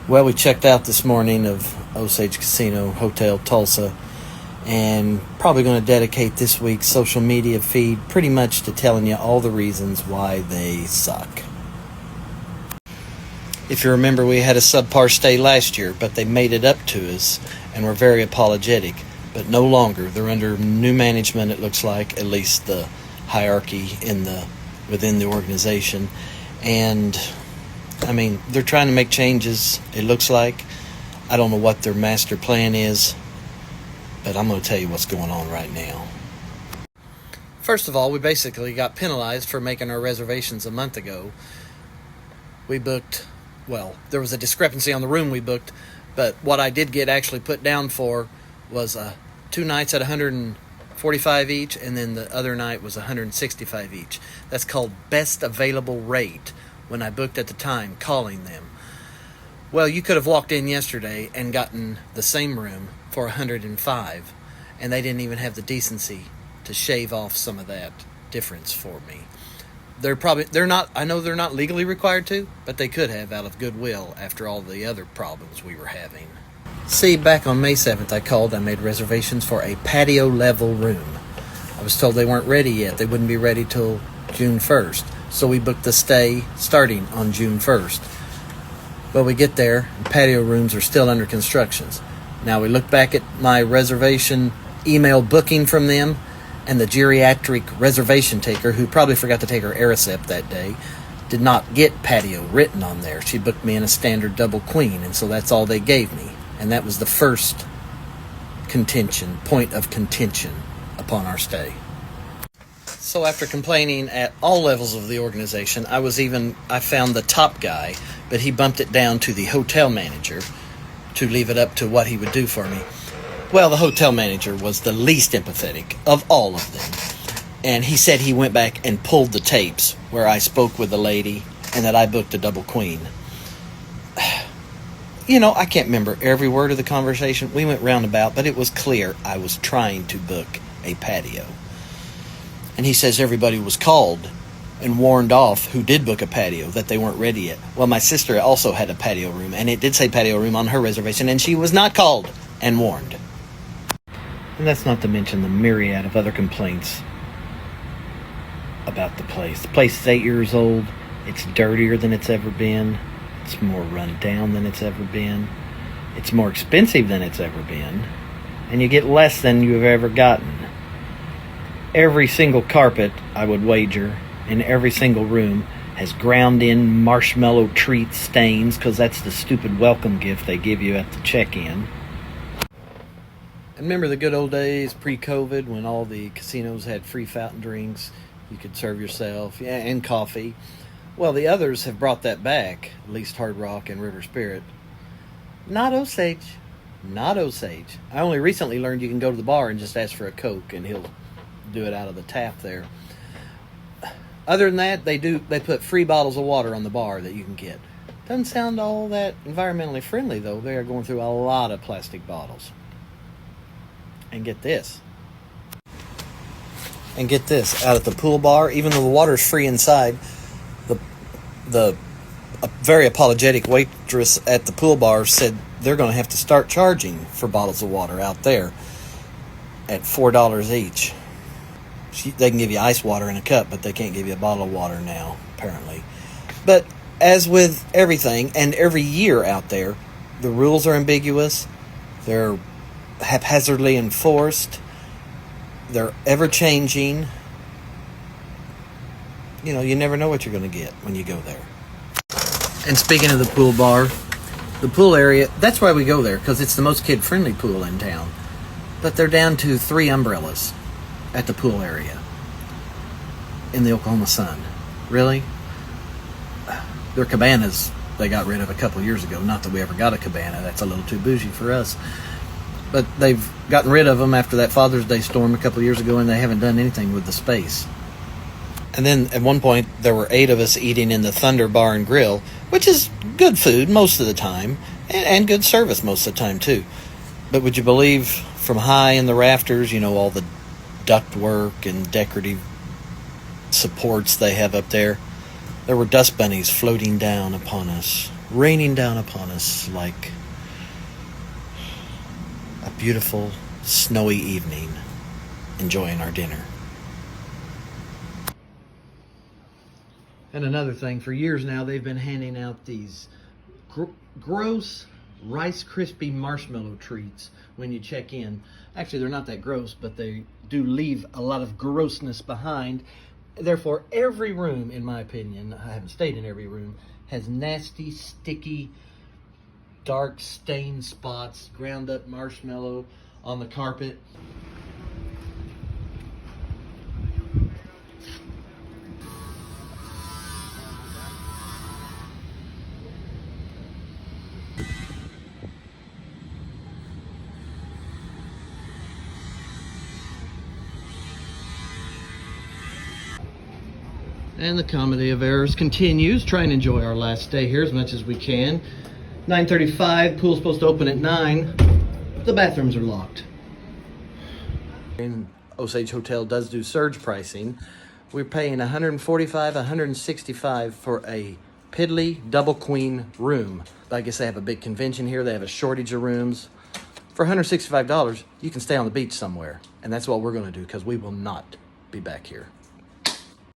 Well, we checked out this morning of Osage Casino Hotel, Tulsa, and probably going to dedicate this week's social media feed pretty much to telling you all the reasons why they suck. If you remember, we had a subpar stay last year, but they made it up to us and were very apologetic. But no longer. They're under new management, it looks like, at least the hierarchy within the organization. And I mean, they're trying to make changes, it looks like. I don't know what their master plan is, but I'm going to tell you what's going on right now. First of all, we basically got penalized for making our reservations a month ago. We booked, well, there was a discrepancy on the room we booked, but what I did get actually put down for was 2 nights at $145 each, and then the other night was $165 each. That's called best available rate when I booked at the time, calling them. Well, you could have walked in yesterday and gotten the same room for $105, and they didn't even have the decency to shave off some of that difference for me. I know they're not legally required to, but they could have out of goodwill after all the other problems we were having. See, back on May 7th, I called. I made reservations for a patio-level room. I was told they weren't ready yet. They wouldn't be ready till June 1st. So we booked the stay starting on June 1st. Well, we get there, and patio rooms are still under construction. Now, we look back at my reservation email booking from them, and the geriatric reservation taker, who probably forgot to take her Aricept that day, did not get patio written on there. She booked me in a standard double queen, and so that's all they gave me. And that was the first point of contention upon our stay. So after complaining at all levels of the organization, I found the top guy, but he bumped it down to the hotel manager to leave it up to what he would do for me. Well, the hotel manager was the least empathetic of all of them. And he said he went back and pulled the tapes where I spoke with the lady and that I booked a double queen. You know, I can't remember every word of the conversation. We went roundabout, but it was clear I was trying to book a patio. And he says everybody was called and warned off who did book a patio, that they weren't ready yet. Well, my sister also had a patio room, and it did say patio room on her reservation, and she was not called and warned. And that's not to mention the myriad of other complaints about the place. The place is 8 years old. It's dirtier than it's ever been. It's more run down than it's ever been. It's more expensive than it's ever been. And you get less than you've ever gotten. Every single carpet, I would wager, in every single room has ground-in marshmallow treat stains, because that's the stupid welcome gift they give you at the check-in. Remember the good old days pre-COVID when all the casinos had free fountain drinks? You could serve yourself, and coffee. Well, the others have brought that back, at least Hard Rock and River Spirit. Not Osage. Not Osage. I only recently learned you can go to the bar and just ask for a Coke, and he'll do it out of the tap there. Other than that, they put free bottles of water on the bar that you can get. Doesn't sound all that environmentally friendly, though. They are going through a lot of plastic bottles. And get this, out at the pool bar, even though the water's free inside, the very apologetic waitress at the pool bar said they're going to have to start charging for bottles of water out there at $4 each. They can give you ice water in a cup, but they can't give you a bottle of water now, apparently. But as with everything, and every year out there, the rules are ambiguous. They're haphazardly enforced. They're ever-changing. You know, you never know what you're going to get when you go there. And speaking of the pool bar, the pool area, that's why we go there, because it's the most kid-friendly pool in town. But they're down to 3 umbrellas at the pool area in the Oklahoma sun. Really? Their cabanas they got rid of a couple years ago. Not that we ever got a cabana. That's a little too bougie for us. But they've gotten rid of them after that Father's Day storm a couple years ago, and they haven't done anything with the space. And then at one point, there were 8 of us eating in the Thunder Bar and Grill, which is good food most of the time, and good service most of the time, too. But would you believe, from high in the rafters, you know, all the ductwork and decorative supports they have up there, there were dust bunnies floating down upon us. raining down upon us like a beautiful snowy evening, enjoying our dinner. And another thing, for years now, they've been handing out these gross Rice Krispie marshmallow treats when you check in. Actually, they're not that gross, but they do leave a lot of grossness behind. Therefore, every room, in my opinion, I haven't stayed in every room, has nasty, sticky, dark stain spots, ground up marshmallow on the carpet. And the comedy of errors continues. Try and enjoy our last day here as much as we can. 9:35, pool's supposed to open at 9. The bathrooms are locked. And Osage Hotel does do surge pricing. We're paying $145, $165 for a piddly double queen room. I guess they have a big convention here. They have a shortage of rooms. For $165, you can stay on the beach somewhere. And that's what we're going to do, because we will not be back here.